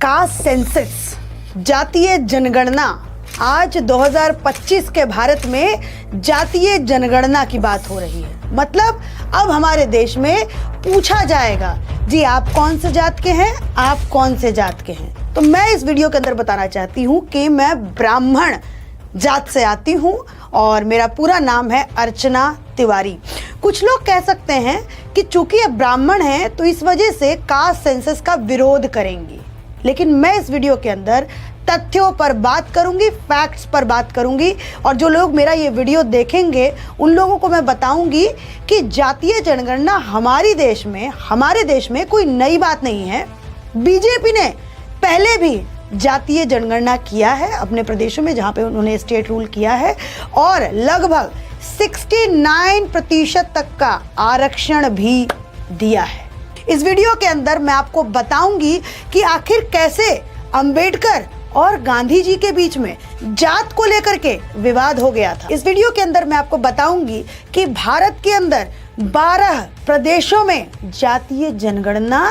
Caste census, जातीय जनगणना। आज 2025 के भारत में जातीय जनगणना की बात हो रही है। मतलब अब हमारे देश में पूछा जाएगा, जी आप कौन से जात के हैं, आप कौन से जात के हैं। तो मैं इस वीडियो के अंदर बताना चाहती हूँ कि मैं ब्राह्मण जात से आती हूँ और मेरा पूरा नाम है अर्चना तिवारी। कुछ लोग कह सकते हैं कि चूंकि अब ब्राह्मण हैं तो इस वजह से कास्ट सेंसस का विरोध करेंगी, लेकिन मैं इस वीडियो के अंदर तथ्यों पर बात करूंगी, फैक्ट्स पर बात करूंगी। और जो लोग मेरा ये वीडियो देखेंगे उन लोगों को मैं बताऊंगी कि जातीय जनगणना हमारे देश में कोई नई बात नहीं है। बीजेपी ने पहले भी जातीय जनगणना किया है अपने प्रदेशों में जहां पे उन्होंने स्टेट रूल किया है और लगभग 69% तक का आरक्षण भी दिया है। इस वीडियो के अंदर मैं आपको बताऊंगी कि आखिर कैसे अंबेडकर और गांधी जी के बीच में जात को लेकर के विवाद हो गया था। इस वीडियो के अंदर मैं आपको बताऊंगी कि भारत के अंदर 12 प्रदेशों में जातीय जनगणना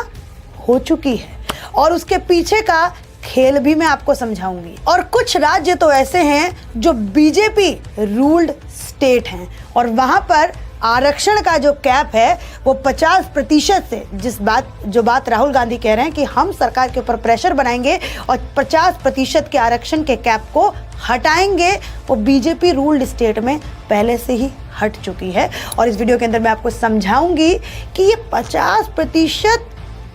हो चुकी है और उसके पीछे का खेल भी मैं आपको समझाऊंगी। और कुछ राज्य तो ऐसे हैं जो बीजेपी रूल्ड स्टेट हैं और वहां पर आरक्षण का जो कैप है वो 50% से जो बात राहुल गांधी कह रहे हैं कि हम सरकार के ऊपर प्रेशर बनाएंगे और 50% के आरक्षण के कैप को हटाएंगे, वो बीजेपी रूल्ड स्टेट में पहले से ही हट चुकी है। और इस वीडियो के अंदर मैं आपको समझाऊंगी कि ये 50%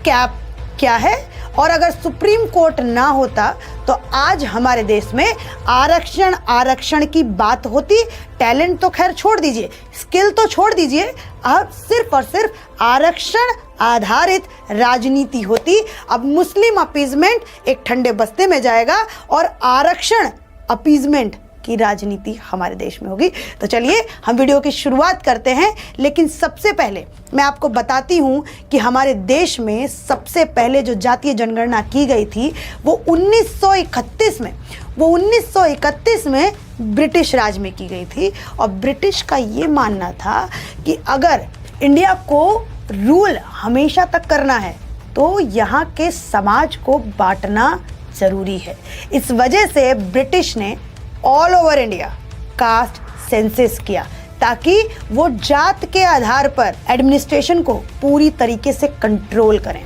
कैप क्या है और अगर सुप्रीम कोर्ट ना होता तो आज हमारे देश में आरक्षण की बात होती। टैलेंट तो खैर छोड़ दीजिए, स्किल तो छोड़ दीजिए, अब सिर्फ और सिर्फ आरक्षण आधारित राजनीति होती। अब मुस्लिम अपीजमेंट एक ठंडे बस्ते में जाएगा और आरक्षण अपीजमेंट की राजनीति हमारे देश में होगी। तो चलिए हम वीडियो की शुरुआत करते हैं, लेकिन सबसे पहले मैं आपको बताती हूं कि हमारे देश में सबसे पहले जो जातीय जनगणना की गई थी वो 1931 में ब्रिटिश राज में की गई थी। और ब्रिटिश का ये मानना था कि अगर इंडिया को रूल हमेशा तक करना है तो यहाँ के समाज को बांटना जरूरी है। इस वजह से ब्रिटिश ने all over India caste census किया ताकि वो जात के आधार पर एडमिनिस्ट्रेशन को पूरी तरीके से कंट्रोल करें।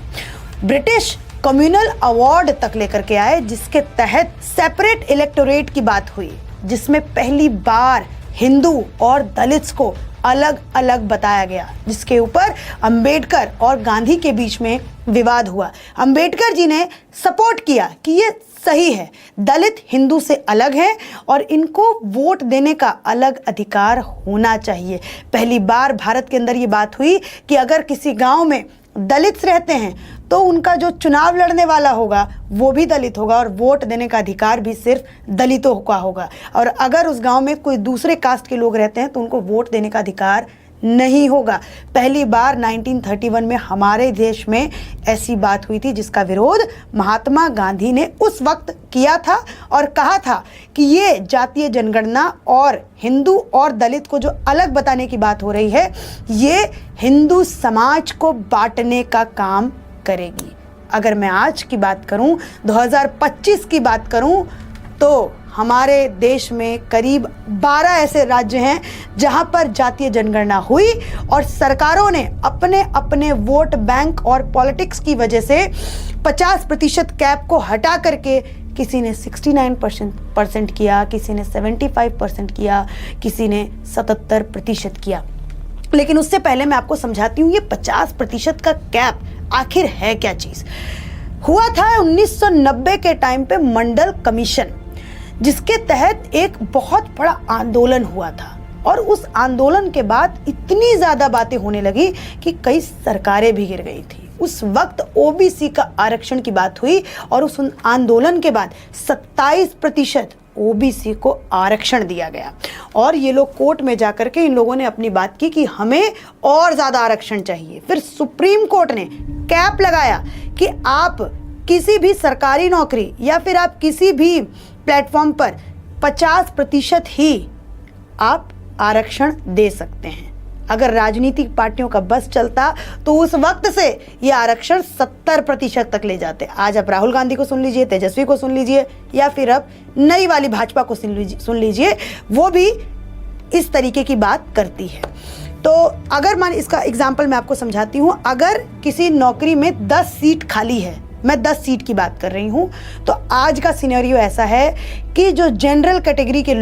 ब्रिटिश कम्युनल अवार्ड तक लेकर के आए जिसके तहत सेपरेट इलेक्टोरेट की बात हुई, जिसमें पहली बार हिंदू और दलित्स को अलग अलग बताया गया, जिसके ऊपर अंबेडकर और गांधी के बीच में विवाद हुआ। अंबेडकर जी ने सपोर्ट किया कि ये सही है, दलित हिंदू से अलग हैं और इनको वोट देने का अलग अधिकार होना चाहिए। पहली बार भारत के अंदर ये बात हुई कि अगर किसी गांव में दलित रहते हैं तो उनका जो चुनाव लड़ने वाला होगा वो भी दलित होगा और वोट देने का अधिकार भी सिर्फ दलितों का होगा। और अगर उस गांव में कोई दूसरे कास्ट के लोग रहते हैं तो उनको वोट देने का अधिकार नहीं होगा। पहली बार 1931 में हमारे देश में ऐसी बात हुई थी जिसका विरोध महात्मा गांधी ने उस वक्त किया था और कहा था कि ये जातीय जनगणना और हिंदू और दलित को जो अलग बताने की बात हो रही है ये हिंदू समाज को बांटने का काम करेगी। अगर मैं आज की बात करूं, 2025 की बात करूं, तो हमारे देश में करीब 12 ऐसे राज्य हैं जहां पर जातीय जनगणना हुई और सरकारों ने अपने अपने वोट बैंक और पॉलिटिक्स की वजह से 50% कैप को हटा करके किसी ने 69% किया, किसी ने 75% किया, किसी ने 77% किया। लेकिन उससे पहले मैं आपको समझाती हूँ ये 50% का कैप आखिर है क्या चीज। हुआ था 1990 के टाइम पे मंडल कमीशन, जिसके तहत एक बहुत बड़ा आंदोलन हुआ था और उस आंदोलन के बाद इतनी ज्यादा बातें होने लगी कि कई सरकारें भी गिर गई थी। उस वक्त ओबीसी का आरक्षण की बात हुई और उस आंदोलन के बाद 27% ओबीसी को आरक्षण दिया गया और ये लोग कोर्ट में जाकर के इन लोगों ने अपनी बात की कि हमें और ज्यादा आरक्षण चाहिए। फिर सुप्रीम कोर्ट ने कैप लगाया कि आप किसी भी सरकारी नौकरी या फिर आप किसी भी प्लेटफॉर्म पर 50% ही आप आरक्षण दे सकते हैं। अगर राजनीतिक पार्टियों का बस चलता तो उस वक्त से ये आरक्षण 70% तक ले जाते। आज आप राहुल गांधी को सुन लीजिए, तेजस्वी को सुन लीजिए, या फिर अब नई वाली भाजपा को सुन लीजिए, वो भी इस तरीके की बात करती है। तो अगर मान इसका एग्जाम्पल मैं आपको समझाती हूँ, अगर किसी नौकरी में 10 सीट खाली है, मैं 10 सीट की बात कर रही हूँ, तो आज का सिनेरियो ऐसा है कि जो जनरल कैटेगरी के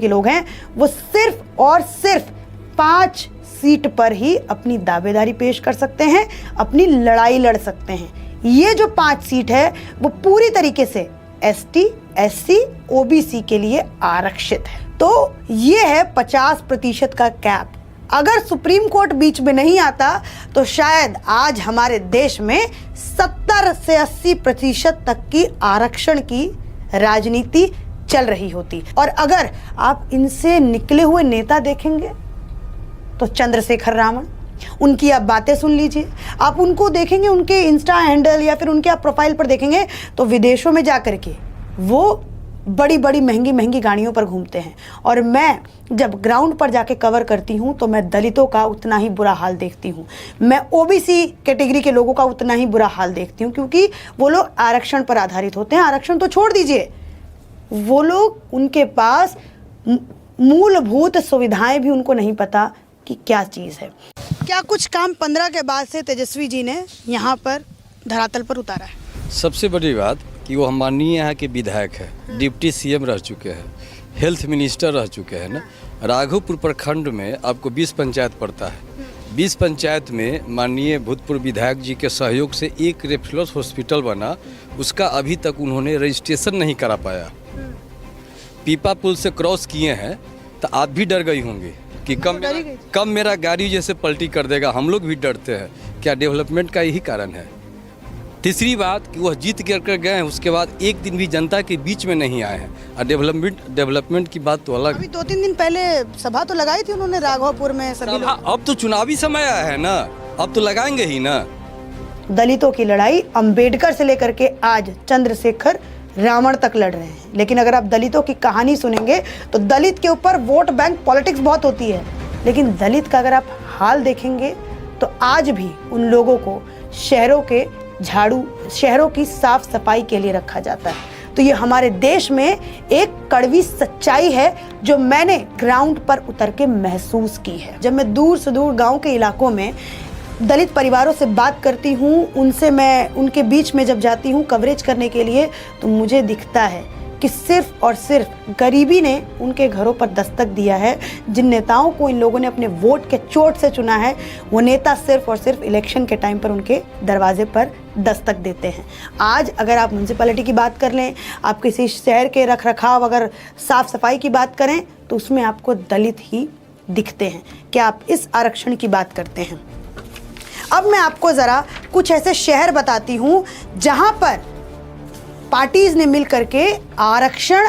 लोग हैं, वो सिर्फ और सिर्फ 5 सीट पर ही अपनी दावेदारी पेश कर सकते हैं, अपनी लड़ाई लड़ सकते हैं। ये जो 5 सीट है वो पूरी तरीके से ST, SC, OBC के लिए आरक्षित है। तो ये है 50% का कैप। अगर सुप्रीम कोर्ट बीच में नहीं आता तो शायद आज हमारे देश में 70 से 80% तक की आरक्षण की राजनीति चल रही होती। और अगर आप इनसे निकले हुए नेता देखेंगे तो चंद्रशेखर रावण, उनकी आप बातें सुन लीजिए, आप उनको देखेंगे, उनके इंस्टा हैंडल या फिर उनके आप प्रोफाइल पर देखेंगे तो विदेशों में जाकर के वो बड़ी बड़ी महंगी गाड़ियों पर घूमते हैं। और मैं जब ग्राउंड पर जाके कवर करती हूँ तो मैं दलितों का उतना ही बुरा हाल देखती हूँ, मैं OBC कैटेगरी के लोगों का उतना ही बुरा हाल देखती हूँ, क्योंकि वो लोग आरक्षण पर आधारित होते हैं। आरक्षण तो छोड़ दीजिए, वो लोग, उनके पास मूलभूत सुविधाएं भी उनको नहीं पता कि क्या चीज़ है। क्या कुछ काम 15 के बाद से तेजस्वी जी ने यहाँ पर धरातल पर उतारा है? सबसे बड़ी बात कि वो माननीय यहाँ के विधायक है, डिप्टी CM रह चुके हैं, हेल्थ मिनिस्टर रह चुके हैं ना। राघोपुर प्रखंड में आपको 20 पंचायत पड़ता है। 20 पंचायत में माननीय भूतपूर्व विधायक जी के सहयोग से एक रेफरल हॉस्पिटल बना, उसका अभी तक उन्होंने रजिस्ट्रेशन नहीं करा पाया। पीपा पुल से क्रॉस किए हैं तो आप भी डर गई होंगी कि कम मेरा गाड़ी जैसे पलटी कर देगा, हम लोग भी डरते हैं। क्या डेवलपमेंट का यही कारण है? तीसरी बात कि वह जीत कर गए हैं, उसके बाद एक दिन भी जनता के बीच में नहीं आए हैं। और डेवलपमेंट की बात तो अलग। अभी 2-3 दिन पहले सभा तो लगाई थी उन्होंने राघोपुर में सभी लोग। अब तो चुनावी समय आया है ना, अब तो लगाएंगे ही ना। दलितों की लड़ाई अंबेडकर से लेकर के आज चंद्रशेखर रावण तक लड़ रहे हैं। लेकिन अगर आप दलितों की कहानी सुनेंगे तो दलित के ऊपर वोट बैंक पॉलिटिक्स बहुत होती है, लेकिन दलित का अगर आप हाल देखेंगे तो आज भी उन लोगों को शहरों की साफ सफाई के लिए रखा जाता है। तो ये हमारे देश में एक कड़वी सच्चाई है जो मैंने ग्राउंड पर उतर के महसूस की है। जब मैं दूर से दूर गांव के इलाकों में दलित परिवारों से बात करती हूँ, मैं उनके बीच में जब जाती हूँ कवरेज करने के लिए, तो मुझे दिखता है कि सिर्फ और सिर्फ गरीबी ने उनके घरों पर दस्तक दिया है। जिन नेताओं को इन लोगों ने अपने वोट के चोट से चुना है, वो नेता सिर्फ और सिर्फ इलेक्शन के टाइम पर उनके दरवाजे पर दस्तक देते हैं। आज अगर आप म्यूनसिपैलिटी की बात कर लें, आप किसी शहर के रखरखाव, अगर साफ सफाई की बात करें, तो उसमें आपको दलित ही दिखते हैं। क्या आप इस आरक्षण की बात करते हैं? अब मैं आपको ज़रा कुछ ऐसे शहर बताती हूँ जहाँ पर पार्टीज ने मिल करके आरक्षण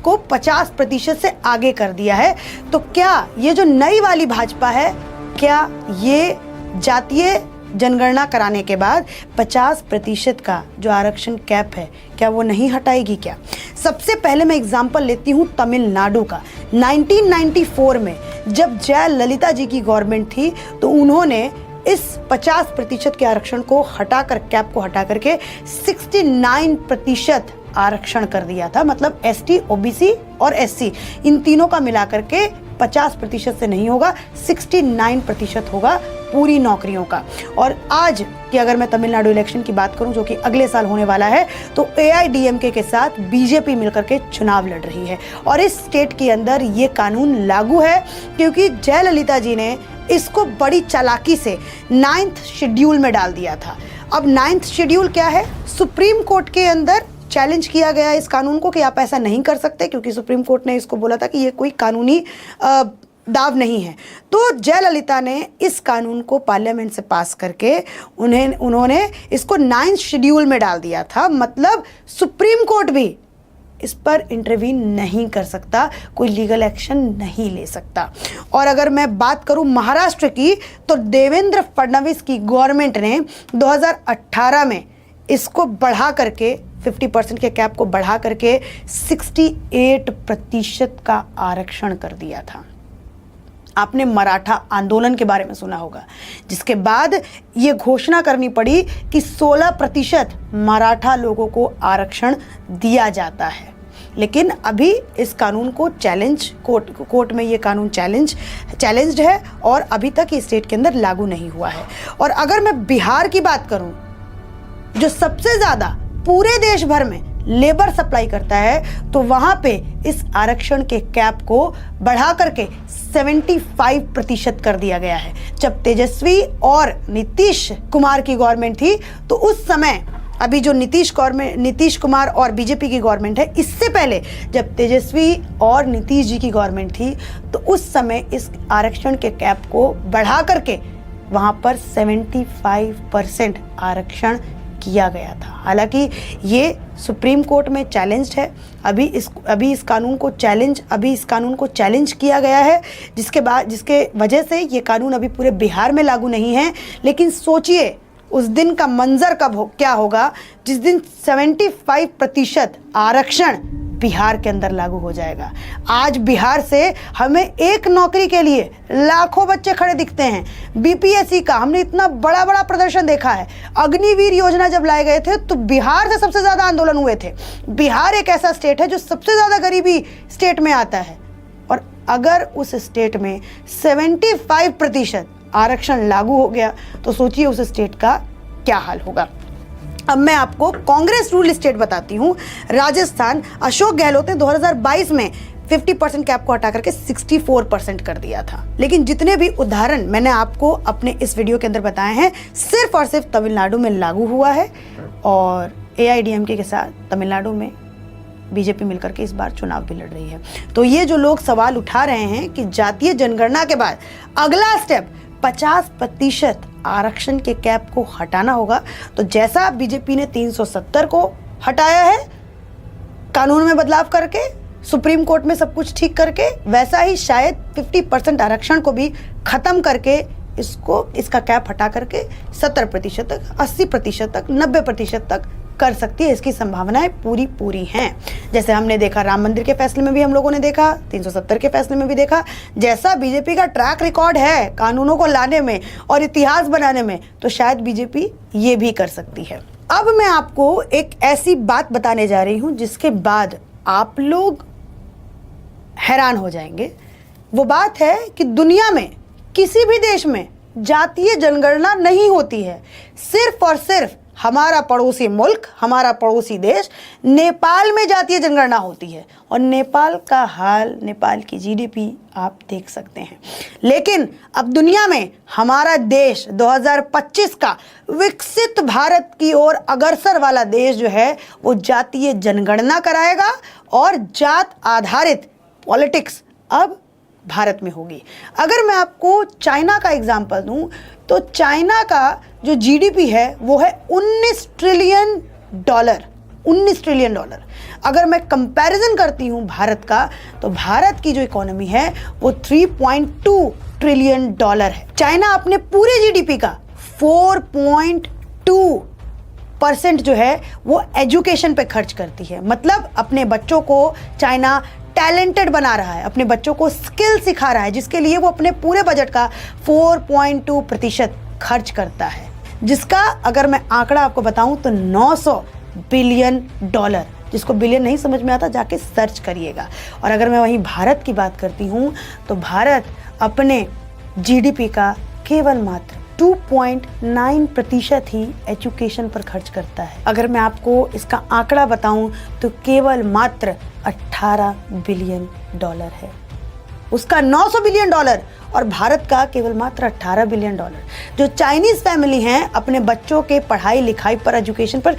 को 50% से आगे कर दिया है। तो क्या ये जो नई वाली भाजपा है, क्या ये जातीय जनगणना कराने के बाद 50% का जो आरक्षण कैप है, क्या वो नहीं हटाएगी? क्या सबसे पहले मैं एग्जांपल लेती हूँ तमिलनाडु का। 1994 में जब जयललिता जी की गवर्नमेंट थी तो उन्होंने इस 50% के आरक्षण को हटाकर, कैप को हटा करके 69% आरक्षण कर दिया था। मतलब ST, OBC और SC इन तीनों का मिलाकर के 50% से नहीं होगा, 69% होगा पूरी नौकरियों का। और आज की अगर मैं तमिलनाडु इलेक्शन की बात करूं जो कि अगले साल होने वाला है, तो AIDMK के साथ BJP मिलकर के चुनाव लड़ रही है। और इस स्टेट के अंदर ये कानून लागू है क्योंकि जयललिता जी ने इसको बड़ी चालाकी से 9th शेड्यूल में डाल दिया था। अब 9th शेड्यूल क्या है? सुप्रीम कोर्ट के अंदर चैलेंज किया गया इस कानून को कि आप ऐसा नहीं कर सकते, क्योंकि सुप्रीम कोर्ट ने इसको बोला था कि ये कोई कानूनी दाव नहीं है। तो जयललिता ने इस कानून को पार्लियामेंट से पास करके उन्होंने इसको 9th शेड्यूल में डाल दिया था। मतलब सुप्रीम कोर्ट भी इस पर इंटरवीन नहीं कर सकता, कोई लीगल एक्शन नहीं ले सकता। और अगर मैं बात करूं महाराष्ट्र की, तो देवेंद्र फडणवीस की गवर्नमेंट ने 2018 में इसको बढ़ा करके 50% के कैप को बढ़ा करके 68% का आरक्षण कर दिया था। आपने मराठा आंदोलन के बारे में सुना होगा, जिसके बाद ये घोषणा करनी पड़ी कि 16% मराठा लोगों को आरक्षण दिया जाता है। लेकिन अभी इस कानून को कोर्ट में ये कानून चैलेंज्ड है और अभी तक ये स्टेट के अंदर लागू नहीं हुआ है। और अगर मैं बिहार की बात करूं, जो सबसे ज़्यादा पूरे देश भर में लेबर सप्लाई करता है, तो वहां पे इस आरक्षण के कैप को बढ़ा करके 75% कर दिया गया है। जब तेजस्वी और नीतीश कुमार की गवर्नमेंट थी, तो उस समय, अभी जो नीतीश कुमार और बीजेपी की गवर्नमेंट है, इससे पहले जब तेजस्वी और नीतीश जी की गवर्नमेंट थी, तो उस समय इस आरक्षण के कैप को बढ़ा करके वहां पर 75% आरक्षण किया गया था। हालांकि ये सुप्रीम कोर्ट में चैलेंज्ड है। अभी इस कानून को चैलेंज किया गया है, जिसके वजह से ये कानून अभी पूरे बिहार में लागू नहीं है। लेकिन सोचिए उस दिन का मंजर क्या होगा जिस दिन 75% आरक्षण बिहार के अंदर लागू हो जाएगा। आज बिहार से हमें एक नौकरी के लिए लाखों बच्चे खड़े दिखते हैं। बीपीएससी का हमने इतना बड़ा प्रदर्शन देखा है। अग्निवीर योजना जब लाए गए थे, तो बिहार से सबसे ज़्यादा आंदोलन हुए थे। बिहार एक ऐसा स्टेट है जो सबसे ज़्यादा गरीबी स्टेट में आता है, और अगर उस स्टेट में 75% आरक्षण लागू हो गया, तो सोचिए उस स्टेट का क्या हाल होगा। अब मैं आपको कांग्रेस रूल स्टेट बताती हूँ। राजस्थान, अशोक गहलोत ने 2022 में 50% कैप को हटा करके 64% कर दिया था। लेकिन जितने भी उदाहरण मैंने आपको अपने इस वीडियो के अंदर बताए हैं, सिर्फ और सिर्फ तमिलनाडु में लागू हुआ है, और AIADMK के साथ तमिलनाडु में बीजेपी मिलकर के इस बार चुनाव भी लड़ रही है। तो ये जो लोग सवाल उठा रहे हैं कि जातीय जनगणना के बाद अगला स्टेप 50% आरक्षण के कैप को हटाना होगा, तो जैसा बीजेपी ने 370 को हटाया है कानून में बदलाव करके, सुप्रीम कोर्ट में सब कुछ ठीक करके, वैसा ही शायद 50% आरक्षण को भी खत्म करके इसका कैप हटा करके 70% तक, 80% तक, 90% तक कर सकती है। इसकी संभावनाएं पूरी हैं। जैसे हमने देखा राम मंदिर के फैसले में भी हम लोगों ने देखा, 370 के फैसले में भी देखा। जैसा बीजेपी का ट्रैक रिकॉर्ड है कानूनों को लाने में और इतिहास बनाने में, तो शायद बीजेपी ये भी कर सकती है। अब मैं आपको एक ऐसी बात बताने जा रही हूं जिसके बाद आप लोग हैरान हो जाएंगे। वो बात है कि दुनिया में किसी भी देश में जातीय जनगणना नहीं होती है। सिर्फ और सिर्फ हमारा पड़ोसी मुल्क, हमारा पड़ोसी देश नेपाल में जातीय जनगणना होती है, और नेपाल का हाल, नेपाल की GDP आप देख सकते हैं। लेकिन अब दुनिया में हमारा देश 2025 का विकसित भारत की ओर अग्रसर वाला देश जो है, वो जातीय जनगणना कराएगा, और जात आधारित पॉलिटिक्स अब भारत में होगी। अगर मैं आपको चाइना का एग्जाम्पल दूं, तो चाइना का जो GDP है वो है $19 ट्रिलियन। अगर मैं कंपैरिजन करती हूं भारत का, तो भारत की जो इकोनॉमी है वो $3.2 ट्रिलियन है। चाइना अपने पूरे GDP का 4.2% जो है वो एजुकेशन पे खर्च करती है। मतलब अपने बच्चों को चाइना टैलेंटेड बना रहा है, अपने बच्चों को स्किल सिखा रहा है, जिसके लिए वो अपने पूरे बजट का 4.2% खर्च करता है, जिसका अगर मैं आंकड़ा आपको बताऊं तो $900 बिलियन, जिसको बिलियन नहीं समझ में आता जाके सर्च करिएगा। और अगर मैं वहीं भारत की बात करती हूं, तो भारत अपने GDP का केवल मात्र 2.9% ही एजुकेशन पर खर्च करता है। अगर मैं आपको इसका आंकड़ा बताऊं तो केवल मात्र $18 बिलियन है। उसका $900 बिलियन और भारत का केवल मात्र $18 बिलियन। जो चाइनीज फैमिली हैं अपने बच्चों के पढ़ाई लिखाई पर, एजुकेशन पर,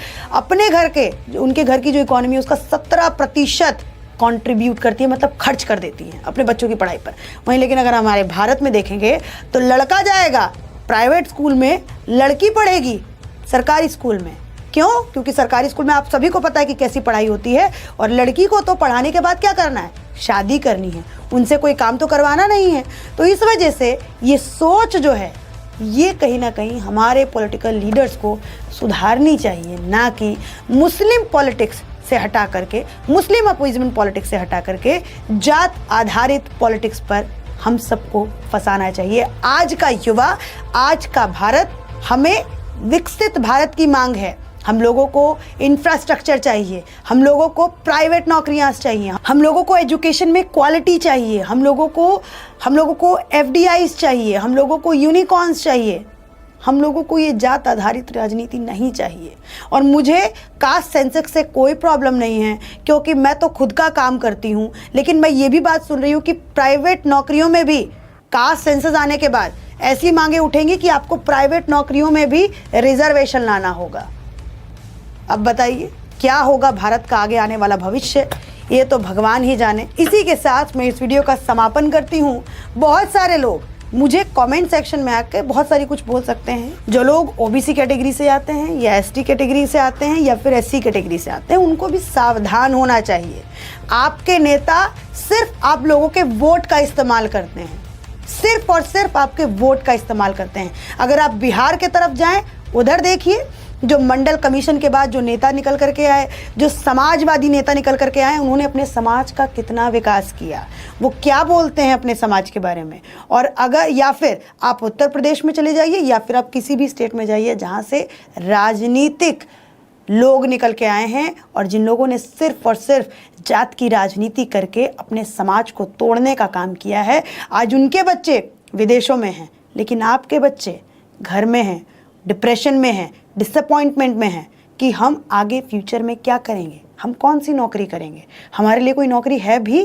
उनके घर की जो इकोनॉमी है उसका 17% कंट्रीब्यूट करती है, मतलब खर्च कर देती है अपने बच्चों की पढ़ाई पर। वहीं लेकिन अगर हमारे भारत में देखेंगे तो लड़का जाएगा प्राइवेट स्कूल में, लड़की पढ़ेगी सरकारी स्कूल में। क्यों? क्योंकि सरकारी स्कूल में आप सभी को पता है कि कैसी पढ़ाई होती है, और लड़की को तो पढ़ाने के बाद क्या करना है? शादी करनी है, उनसे कोई काम तो करवाना नहीं है। तो इस वजह से ये सोच जो है, ये कहीं ना कहीं हमारे पॉलिटिकल लीडर्स को सुधारनी चाहिए, ना कि मुस्लिम पॉलिटिक्स से हटा करके, मुस्लिम अपीजमेंट पॉलिटिक्स से हटा करके जात आधारित पॉलिटिक्स पर हम सबको फंसाना चाहिए। आज का युवा, आज का भारत, हमें विकसित भारत की मांग है। हम लोगों को इंफ्रास्ट्रक्चर चाहिए, हम लोगों को प्राइवेट नौकरियां चाहिए, हम लोगों को एजुकेशन में क्वालिटी चाहिए, हम लोगों को एफडीआईज चाहिए, हम लोगों को यूनिकॉर्न्स चाहिए। हम लोगों को ये जात आधारित राजनीति नहीं चाहिए। और मुझे कास्ट सेंसस से कोई प्रॉब्लम नहीं है, क्योंकि मैं तो खुद का काम करती हूँ। लेकिन मैं ये भी बात सुन रही हूँ कि प्राइवेट नौकरियों में भी कास्ट सेंसस आने के बाद ऐसी मांगे उठेंगी कि आपको प्राइवेट नौकरियों में भी रिजर्वेशन लाना होगा। अब बताइए क्या होगा भारत का आगे आने वाला भविष्य, ये तो भगवान ही जाने। इसी के साथ मैं इस वीडियो का समापन करती हूँ। बहुत सारे लोग मुझे कमेंट सेक्शन में आकर बहुत सारी कुछ बोल सकते हैं। जो लोग ओबीसी कैटेगरी से आते हैं या एसटी कैटेगरी से आते हैं या फिर एससी कैटेगरी से आते हैं, उनको भी सावधान होना चाहिए। आपके नेता सिर्फ आप लोगों के वोट का इस्तेमाल करते हैं, सिर्फ और सिर्फ आपके वोट का इस्तेमाल करते हैं। अगर आप बिहार के तरफ जाएं, उधर देखिए जो मंडल कमीशन के बाद जो नेता निकल करके आए, जो समाजवादी नेता निकल करके आए, उन्होंने अपने समाज का कितना विकास किया, वो क्या बोलते हैं अपने समाज के बारे में। और अगर या फिर आप उत्तर प्रदेश में चले जाइए या फिर आप किसी भी स्टेट में जाइए जहाँ से राजनीतिक लोग निकल के आए हैं और जिन लोगों ने सिर्फ और सिर्फ जात की राजनीति करके अपने समाज को तोड़ने का काम किया है, आज उनके बच्चे विदेशों में हैं, लेकिन आपके बच्चे घर में हैं, डिप्रेशन में हैं, डिसअपॉइंटमेंट में हैं कि हम आगे फ्यूचर में क्या करेंगे, हम कौन सी नौकरी करेंगे, हमारे लिए कोई नौकरी है भी?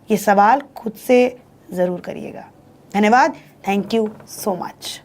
ये सवाल खुद से ज़रूर करिएगा। धन्यवाद। Thank you so much.